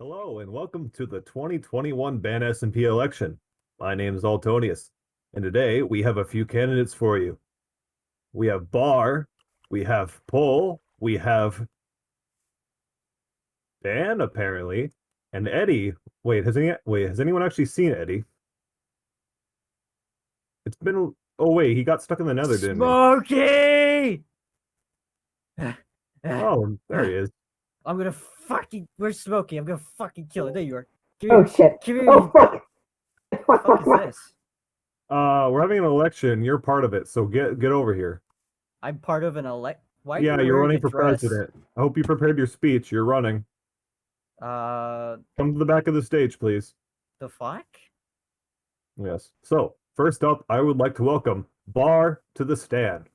Hello and welcome to the 2021 BANSMP election. My name is Altonius, and today we have a few candidates for you. We have Bar, we have Pole, we have Dan apparently, and Eddie. Has anyone actually seen Eddie? It's been oh wait, he got stuck in the nether, didn't he? Smokey! Oh, there he is. I'm gonna fucking. Where's Smokey? I'm gonna fucking kill it. There you are. Oh shit. Come here. Oh fuck. What the fuck is this? We're having an election. You're part of it, so get over here. I'm part of an elect. Why? Yeah, you're running for president. I hope you prepared your speech. You're running. Come to the back of the stage, please. The fuck? Yes. So, first up, I would like to welcome Bar to the stand.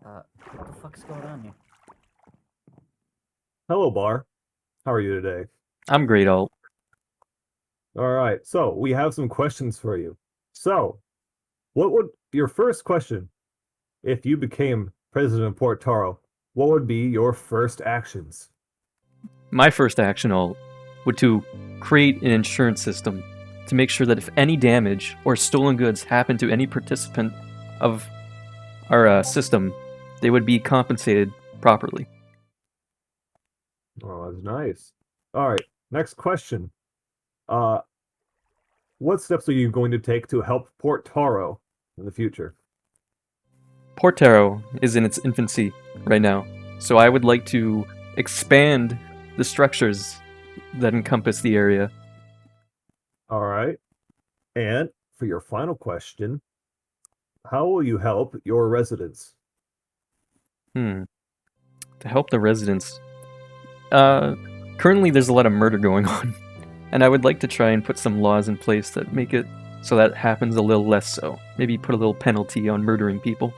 What the fuck's going on here? Hello, Bar. How are you today? I'm great, Alt. All right. So, we have some questions for you. So, what would your first question, if you became president of Port Tarou, what would be your first actions? My first action, Alt, would to create an insurance system to make sure that if any damage or stolen goods happen to any participant of our system, they would be compensated properly. Oh, that's nice. All right. Next question. What steps are you going to take to help Port Tarou in the future? Port Tarou is in its infancy right now, so I would like to expand the structures that encompass the area. All right. And for your final question, how will you help your residents? To help the residents. Currently there's a lot of murder going on, and I would like to try and put some laws in place that make it so that happens a little less so. Maybe put a little penalty on murdering people.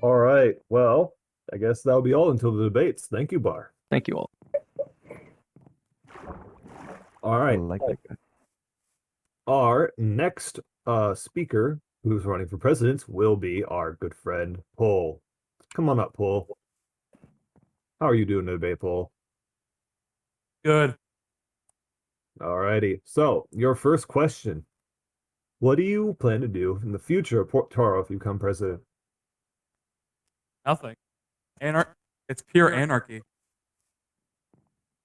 All right. Well, I guess that'll be all until the debates. Thank you, Bar. Thank you all. All right. like that guy. Our next speaker who's running for president will be our good friend, Paul. Come on up, Paul. How are you doing today, Paul? Good. All righty. So, your first question. What do you plan to do in the future of Port Tarou if you become president? Nothing. It's pure anarchy.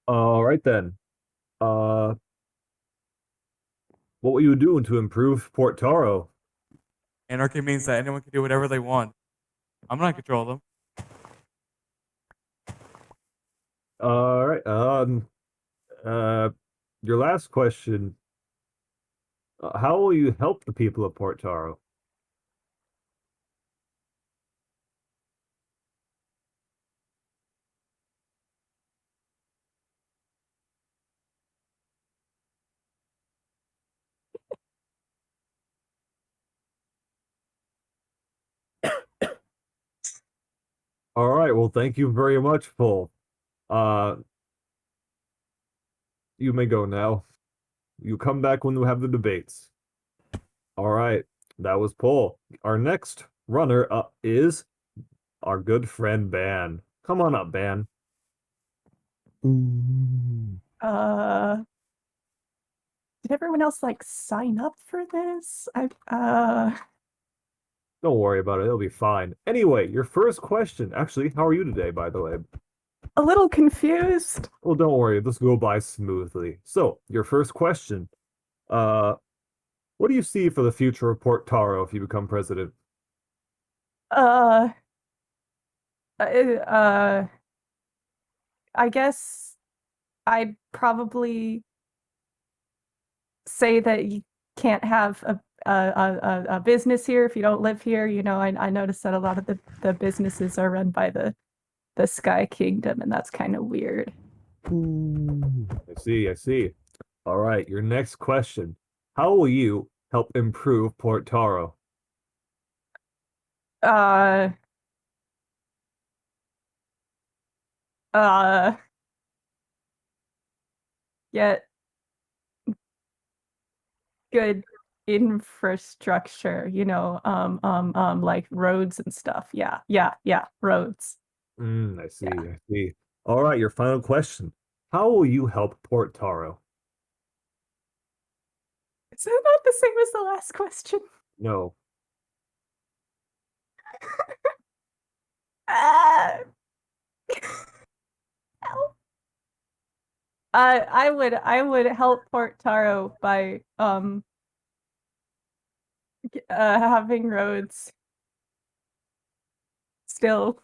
All right, then. What will you do to improve Port Tarou? Anarchy means that anyone can do whatever they want. I'm not in control of them. All right. Your last question. How will you help the people of Port Tarou? All right. Well, thank you very much, Paul. You may go now. You come back when we have the debates. All right. That was Paul. Our next runner up is our good friend Ban. Come on up, Ban. Did everyone else sign up for this? Don't worry about it. It'll be fine. Anyway, your first question. Actually, how are you today, by the way? A little confused. Well, don't worry. This will go by smoothly. So, your first question. What do you see for the future of Port Tarou if you become president? I guess I'd probably say that you can't have a business here if you don't live here. You know, I noticed that a lot of the businesses are run by the Sky Kingdom, and that's kind of weird. I see. All right, your next question. How will you help improve Port Tarou? Get good infrastructure, you know, like roads and stuff. Yeah, roads. I see. All right, your final question. How will you help Port Tarou? Is that not the same as the last question? No. Ah! Help. I would help Port Taro by having roads still.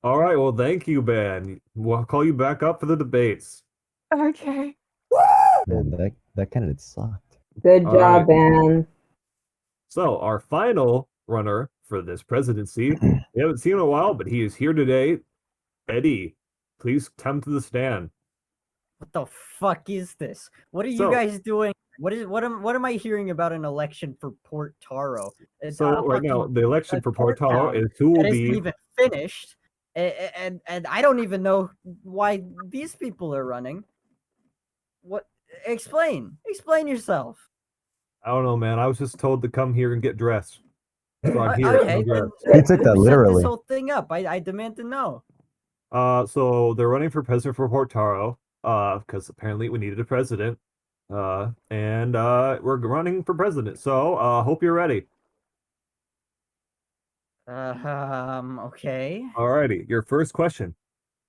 All right. Well, thank you, Ben. We'll call you back up for the debates. Okay. Man, that candidate sucked. Good All job, right. man. So our final runner for this presidency, we haven't seen in a while, but he is here today. Eddie, please come to the stand. What the fuck is this? What are you So- guys doing? What am I hearing about an election for Port Taro? It's So a right now, fucking- the election a for port Port Tarou town is who will that isn't be. even finished, and I don't even know why these people are running. What? Explain yourself. I don't know, man. I was just told to come here and get dressed. So I'm here. Okay, I'm dressed. He took who that set literally. this whole thing up? I demand to know. So they're running for president for Port Tarou, because apparently we needed a president. And we're running for president. So, hope you're ready. Okay. Alrighty, your first question.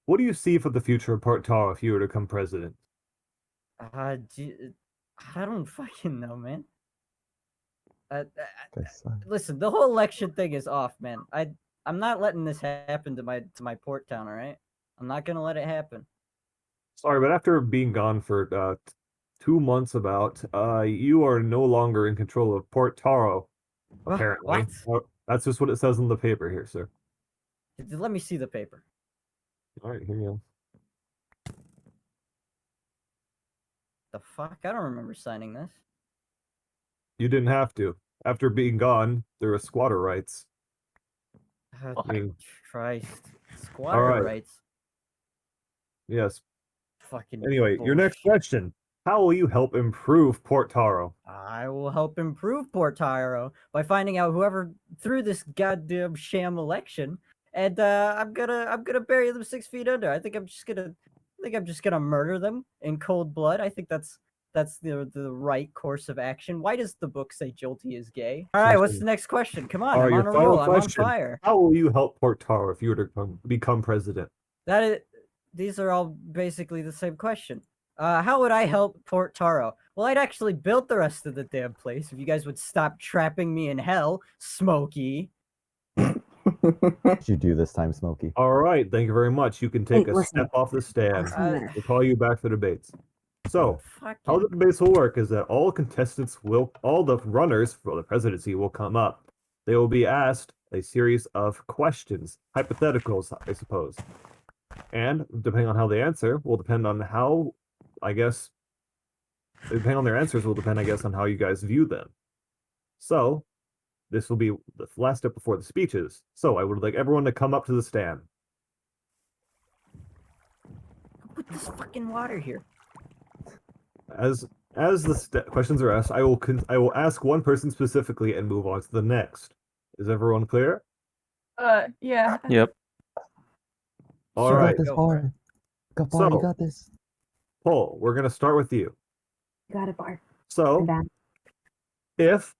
What do you see for the future of Port Tarou if you were to become president? I don't fucking know, man. Guy sucked. Listen, the whole election thing is off, man. I'm not letting this happen to my port town. All right, I'm not gonna let it happen. Sorry, but after being gone for 2 months about, you are no longer in control of Port Tarou, apparently. What? That's just what it says on the paper here, sir. Let me see the paper. Alright, here you go. The fuck? I don't remember signing this. You didn't have to. After being gone, there are squatter rights. Oh, mean- Christ. Squatter Alright. rights. Yes. Fucking. Anyway, your next bullshit. question. How will you help improve Port Tarou? I will help improve Port Taro by finding out whoever threw this goddamn sham election, and I'm gonna bury them 6 feet under. I think I'm just gonna murder them in cold blood. I think that's the right course of action. Why does the book say Jolty is gay? All right, what's the next question? Come on, Alright, I'm your on a final roll. I'm on question. fire. How will you help Port Tarou if you were to become president? These are all basically the same question. How would I help Port Taro? Well, I'd actually build the rest of the damn place if you guys would stop trapping me in hell, Smokey. What did you do this time, Smokey? Alright, thank you very much. You can take Hey, a listen. step off the stand. Listen. We'll call you back for debates. So, how the Fucking. debates will work is that all the runners for the presidency will come up. They will be asked a series of questions, hypotheticals, I suppose. And depending on how they answer, will depend on how, I guess, depending on their answers will depend, I guess, on how you guys view them. So, this will be the last step before the speeches. So, I would like everyone to come up to the stand. Put this fucking water here. As the questions are asked, I will ask one person specifically and move on to the next. Is everyone clear? Yeah. Yep. All You right. got this, Go for Bar. Got Bar, So- you got this. Paul, we're gonna start with you. Got it, Bar. So, I'm down. if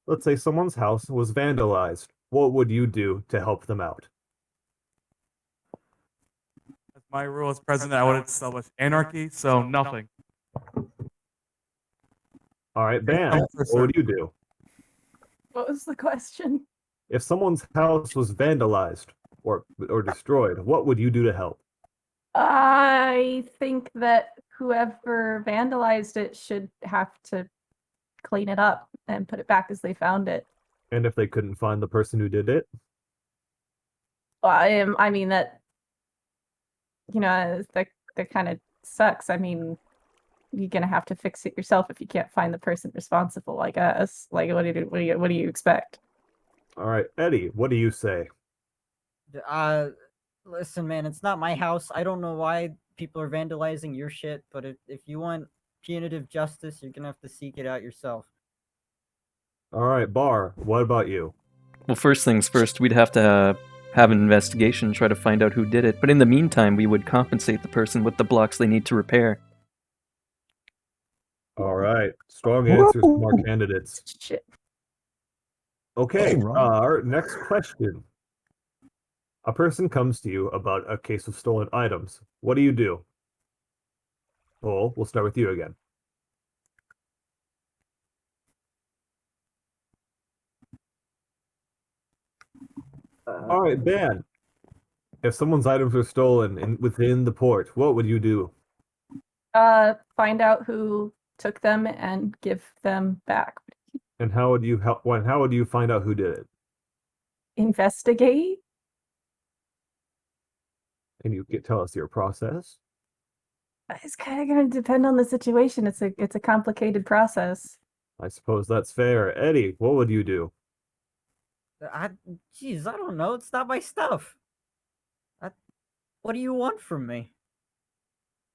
let's say someone's house was vandalized, what would you do to help them out? As my rule as president, I would establish anarchy, so nothing. All right, Ban, Oh, for what would you do? What was the question? If someone's house was vandalized or destroyed, what would you do to help? I think that whoever vandalized it should have to clean it up and put it back as they found it. And if they couldn't find the person who did it? Well, I mean that, that kind of sucks. I mean, you're gonna have to fix it yourself if you can't find the person responsible, I guess. Like, what do you expect? All right, Eddie, what do you say? Listen, man, it's not my house. I don't know why people are vandalizing your shit, but if you want punitive justice, you're gonna have to seek it out yourself. All right, Bar, what about you? Well, first things first, we'd have to have an investigation, try to find out who did it. But in the meantime, we would compensate the person with the blocks they need to repair. All right. Strong answers from our Whoa. candidates. Shit. Okay. Wrong. Our next question. A person comes to you about a case of stolen items. What do you do? Paul, we'll start with you again. All right, Ben. If someone's items are stolen within the port, what would you do? Find out who took them and give them back. And how would you help? How would you find out who did it? Investigate. And you tell us your process. It's kind of going to depend on the situation. It's a complicated process. I suppose that's fair. Eddie, what would you do? Jeez, I don't know. It's not my stuff. What do you want from me?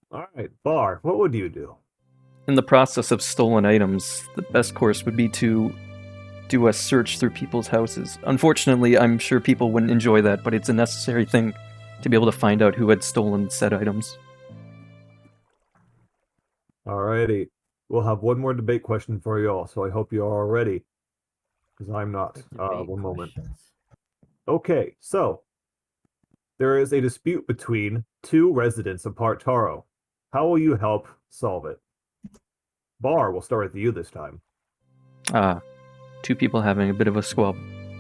All right, Bar, what would you do? In the process of stolen items, the best course would be to do a search through people's houses. Unfortunately, I'm sure people wouldn't enjoy that, but it's a necessary thing to be able to find out who had stolen said items. Alrighty. We'll have one more debate question for you all, so I hope you are all ready. Because I'm not. Debate One moment. questions. Okay, so there is a dispute between two residents of Part Tarou. How will you help solve it? Bar, we'll start with you this time. Two people having a bit of a squabble.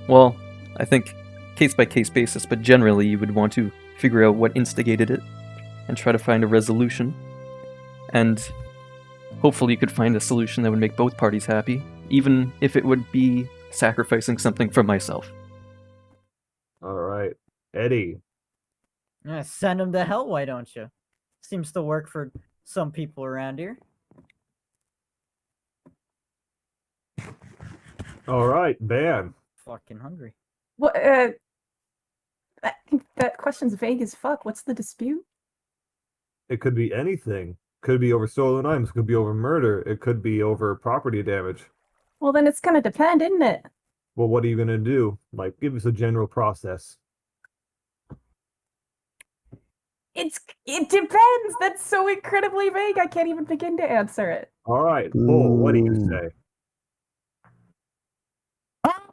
Well, I think case-by-case basis, but generally you would want to figure out what instigated it and try to find a resolution. And hopefully you could find a solution that would make both parties happy, even if it would be sacrificing something from myself. Alright. Eddie. Yeah, send him to hell, why don't you? Seems to work for some people around here. Alright, Ban. Fucking hungry. What? That question's vague as fuck. What's the dispute? It could be anything. Could be over stolen items, could be over murder, it could be over property damage. Well, then it's gonna depend, isn't it? Well, what are you gonna do? Like, give us a general process. It depends. That's so incredibly vague. I can't even begin to answer it. Alright, Bull, what do you Boo. say?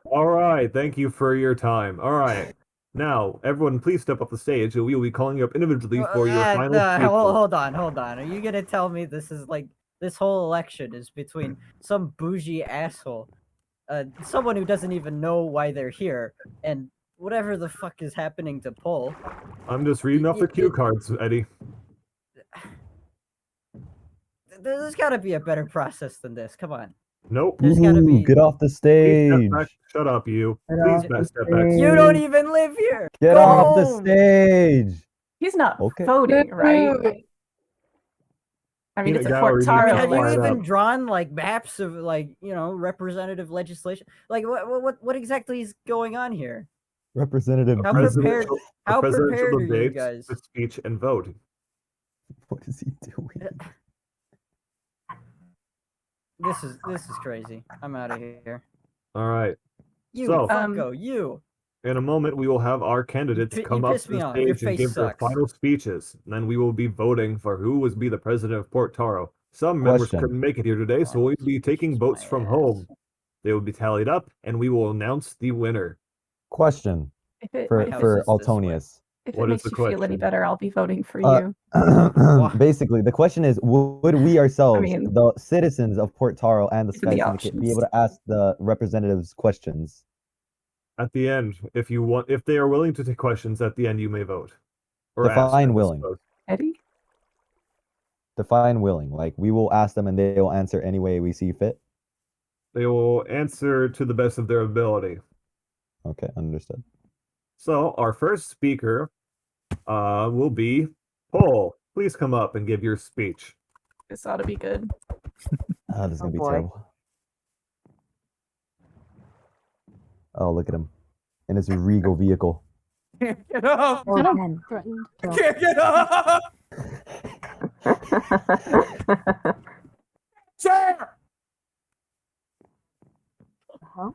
Alright, thank you for your time. Alright. Now, everyone, please step up the stage, and we will be calling you up individually for your final speeches. Hold on. Are you gonna tell me this is like this whole election is between some bougie asshole, someone who doesn't even know why they're here, and whatever the fuck is happening to Paul? I'm just reading off the cue cards, Eddie. There's got to be a better process than this. Come on. Nope. There's gotta Ooh, be- get off the Please stage. step back. Shut up, you. Get Please off the step back. You don't even live here. Get Go off the home. stage. He's not Okay. voting, right? I mean, it's a Peanut Fort gallery needs Taro. to Have you quiet even up. drawn like maps of like representative legislation? Like what exactly is going on here? Representative. How B. prepared- How presidential prepared are you debates, guys? the speech and vote. What is he doing? This is crazy. I'm out of here. All right. You So- fucko, you. In a moment, we will have our candidates pi- come you up piss to me the off. Your stage and face give their sucks. final speeches. And then we will be voting for who will be the president of Port Taro. Some members Question. couldn't make it here today, so Final we'll be taking speeches, votes my from ass. home. They will be tallied up, and we will announce the winner. If Question it, for My house for is this way. Altonius. if What it is makes the you feel any question? better, I'll be voting for Uh, you. Basically, the question is: would we ourselves, mean, the citizens of Port Taro and the given Sky the Syndicate, be options. able to ask the representatives questions? At the end, if they are willing to take questions, at the end you may vote. Or ask Define them, I willing. suppose. Eddie? Define willing. Like we will ask them and they will answer any way we see fit. They will answer to the best of their ability. Okay, understood. So our first speaker will be Paul. Please come up and give your speech. This ought to be good. Ah, this is gonna be boy. terrible. Oh, look at him in his regal vehicle. Can't get up. Or again, threatened. I can't get up. Chair. Huh?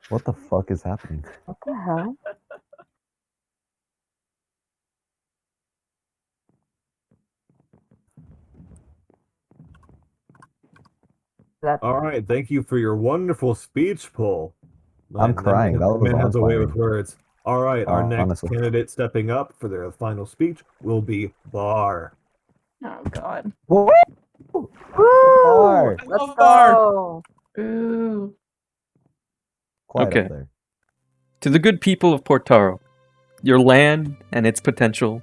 What the fuck is happening? What the hell? That All right, thank you for your wonderful speech, Paul. I'm crying. That was man has a way with awe-inspiring. words. All right, our next Honestly. candidate stepping up for their final speech will be Bar. Oh God. Woo! Woo! Bar. Let's love Bar. go. Ooh. Quiet Okay. up there. To the good people of Portaro, your land and its potential,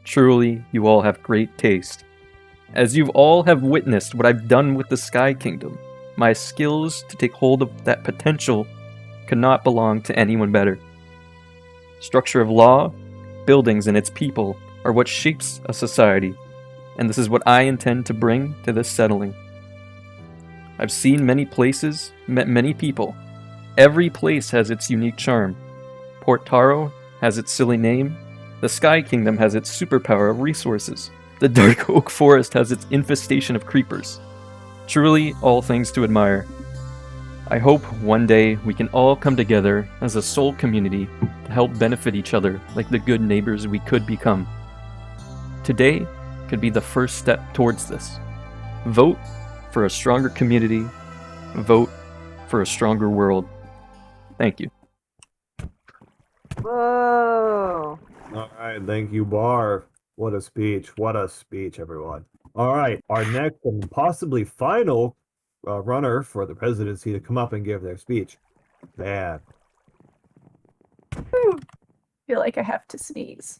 truly you all have great taste. As you all have witnessed what I've done with the Sky Kingdom, my skills to take hold of that potential could not belong to anyone better. Structure of law, buildings, and its people are what shapes a society, and this is what I intend to bring to this settling. I've seen many places, met many people. Every place has its unique charm. Port Taro has its silly name. The Sky Kingdom has its superpower of resources. The Dark Oak Forest has its infestation of creepers. Truly, all things to admire. I hope one day we can all come together as a soul community to help benefit each other like the good neighbors we could become. Today could be the first step towards this. Vote for a stronger community. Vote for a stronger world. Thank you. Whoa. All right, thank you, Bar. What a speech. What a speech, everyone. All right, our next and possibly final runner for the presidency to come up and give their speech. Man, Feel like I have to sneeze.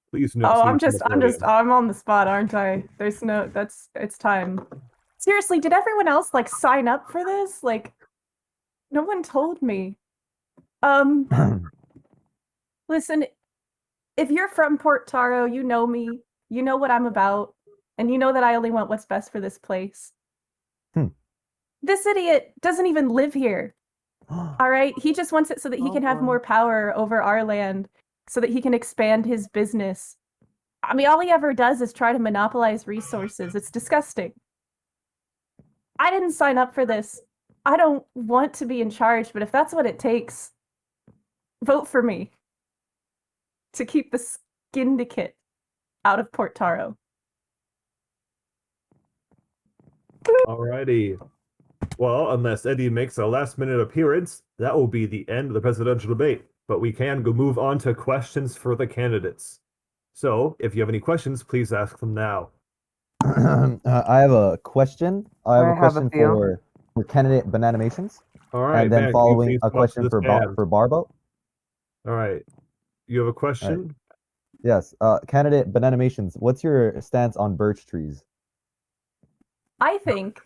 please no. Oh, sneeze from the podium. I'm on the spot, aren't I? It's time. Seriously, did everyone else like sign up for this? Like, no one told me. Listen, if you're from Port Taro, you know me, you know what I'm about, and you know that I only want what's best for this place. This idiot doesn't even live here. All right, he just wants it so that he can have more power over our land, so that he can expand his business. I mean, all he ever does is try to monopolize resources. It's disgusting. I didn't sign up for this. I don't want to be in charge, but if that's what it takes, vote for me to keep the syndicate out of Port Taro. Alrighty. Well, unless Eddie makes a last-minute appearance, that will be the end of the presidential debate. But we can go move on to questions for the candidates. So, if you have any questions, please ask them now. I have a question. I have I a have a question few. for candidate Bananations, All right, and then man, can you following please a talk to question the for stand? Barbo. All right. You have a question? Yes. Candidate Bananations, what's your stance on birch trees? I think,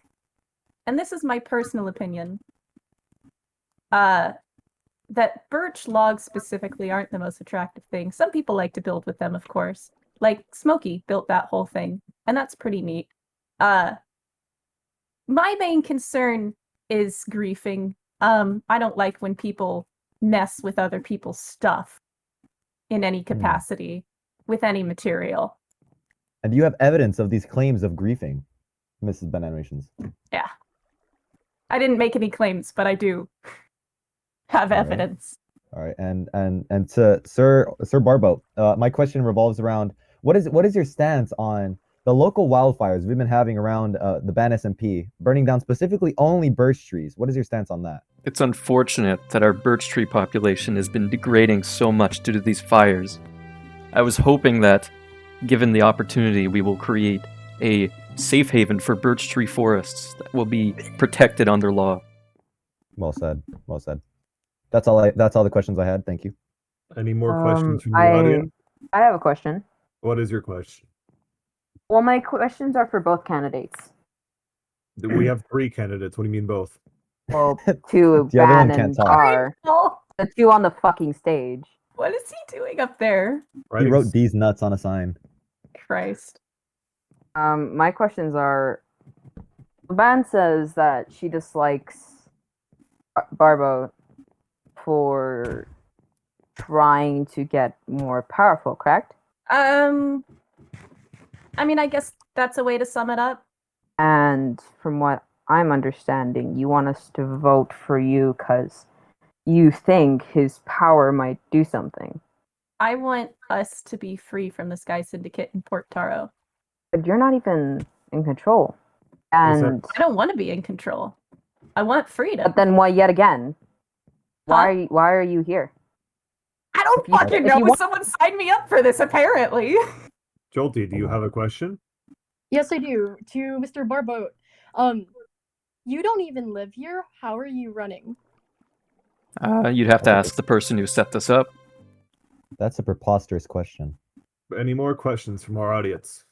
and this is my personal opinion, that birch logs specifically aren't the most attractive thing. Some people like to build with them, of course. Like Smokey built that whole thing, and that's pretty neat. My main concern is griefing. I don't like when people mess with other people's stuff in any capacity with any material. And do you have evidence of these claims of griefing, Mrs. Bananations? Yeah. I didn't make any claims, but I do have All right. evidence. All right, and to Sir Barbo, my question revolves around what is your stance on the local wildfires we've been having around the BANSMP, burning down specifically only birch trees? What is your stance on that? It's unfortunate that our birch tree population has been degrading so much due to these fires. I was hoping that, given the opportunity, we will create a safe haven for birch tree forests that will be protected under law. Well said. Well said. That's all the questions I had. Thank you. Any more questions from the audience? I have a question. What is your question? Well, my questions are for both candidates. We have 3 candidates. What do you mean both? Well, two The other one Ban can't and talk. Bar. Oh, The two on the fucking stage. what is he doing up there? Right? He wrote these nuts on a sign. Christ. My questions are: Ban says that she dislikes Barbo for trying to get more powerful, correct? I mean, I guess that's a way to sum it up. And from what I'm understanding, you want us to vote for you because you think his power might do something. I want us to be free from the Sky Syndicate in Port Taro. But you're not even in control. Is that- And I don't want to be in control. I want freedom. but then why yet again? Huh? Why are you here? I don't if you- fucking if know. you want- Someone signed me up for this, apparently. Jolty, do you have a question? Yes, I do. To Mr. Barboat. You don't even live here. How are you running? You'd have to ask the person who set this up. That's a preposterous question. Any more questions from our audience?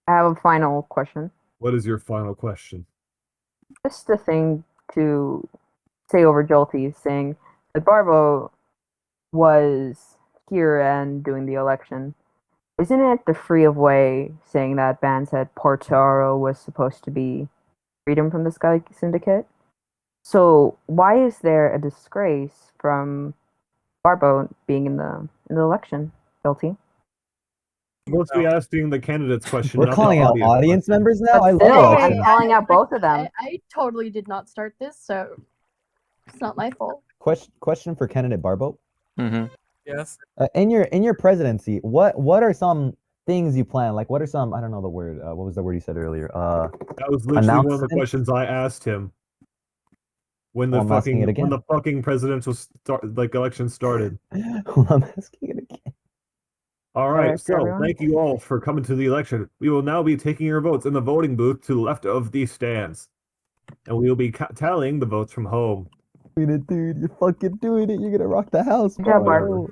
I have a final question. What is your final question? Just a thing to say over Jolty, saying that Barbo was here and doing the election. Isn't it the free of way saying that Ban said Portaro was supposed to be freedom from the Sky Syndicate? So why is there a disgrace from Barbo being in the election, Jolty? Supposed to be asking the candidates question. We're not calling the out audience audience question. members now. I But love still, elections. I'm calling out both of them. I totally did not start this, so it's not my fault. Question for candidate Barbo. Hmm. Yes. In your presidency, what are some things you plan? Like, what are some, I don't know the word. What was the word you said earlier? That was literally one of the announcement? questions I asked him when the Well, I'm asking it when again. the fucking presidential election started. Well, I'm asking it again. All right, Alright, so everyone. thank you all for coming to the election. We will now be taking your votes in the voting booth to the left of the stands, and we will be tallying the votes from home. Doing it, dude. You're fucking doing it. You're gonna rock the house, Good job, Barbo.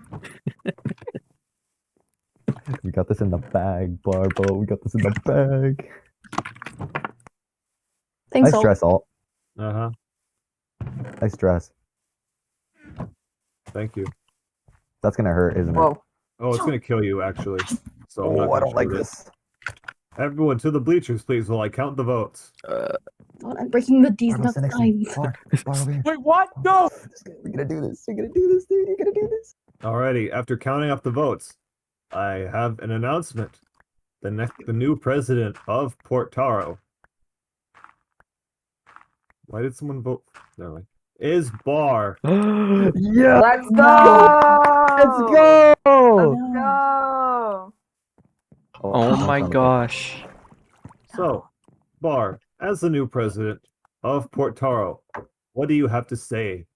We got this in the bag, Barbo. We got this in the bag. Thanks, Nice all. dress, alt. Uh huh. Nice dress. Thank you. That's gonna hurt, isn't it? Whoa. Oh, it's gonna kill you actually. So I'm not Oh, I gonna don't like shoot it. this. Everyone to the bleachers, please, while I count the votes. God, I'm breaking the D's Barbo, nuts sit next to me. signs. Bar over here. Wait, what? No! We're gonna do this. You're gonna do this, dude. You're gonna do this. Alrighty, after counting up the votes, I have an announcement. The new president of Port Tarou. Why did someone vote? No, like, is Bar. Yeah. Let's go! Let's go. Go! Oh my God. gosh. So, Bar, as the new president of Port Tarou, what do you have to say?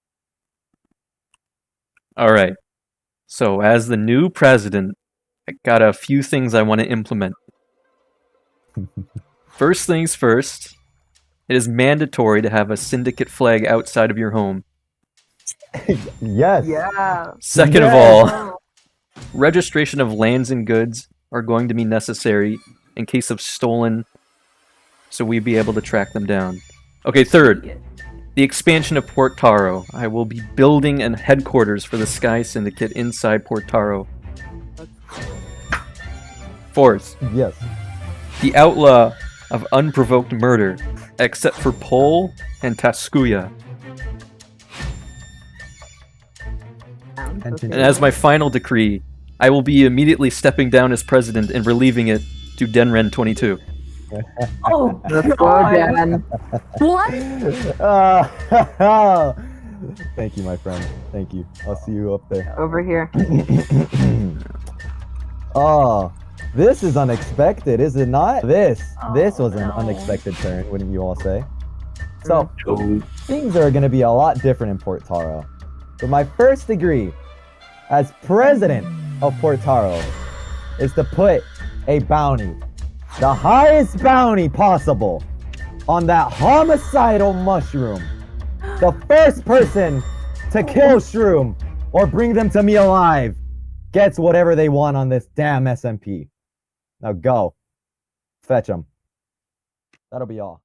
All right. So, as the new president, I got a few things I want to implement. First things first, it is mandatory to have a syndicate flag outside of your home. Yes. Yeah. Second of Yes. all, registration of lands and goods are going to be necessary in case of stolen, so we'd be able to track them down. Okay, third, the expansion of Port Tarou. I will be building a headquarters for the Sky Syndicate inside Port Tarou. Fourth, Yes. the outlaw of unprovoked murder, except for Pole and Taskuya. And as my final decree, I will be immediately stepping down as president and relieving it to Denren 22. Oh, Let's go, God. Dan. What? Thank you, my friend. Thank you. I'll see you up there. Over here. Oh, this is unexpected, is it not? This was an no. unexpected turn, wouldn't you all say? So, things are going to be a lot different in Port Tarou. But my first degree as president of Port Tarou is to put a bounty, the highest bounty possible, on that homicidal mushroom. The first person to kill Shroom or bring them to me alive gets whatever they want on this damn SMP. Now go. Fetch them. That'll be all.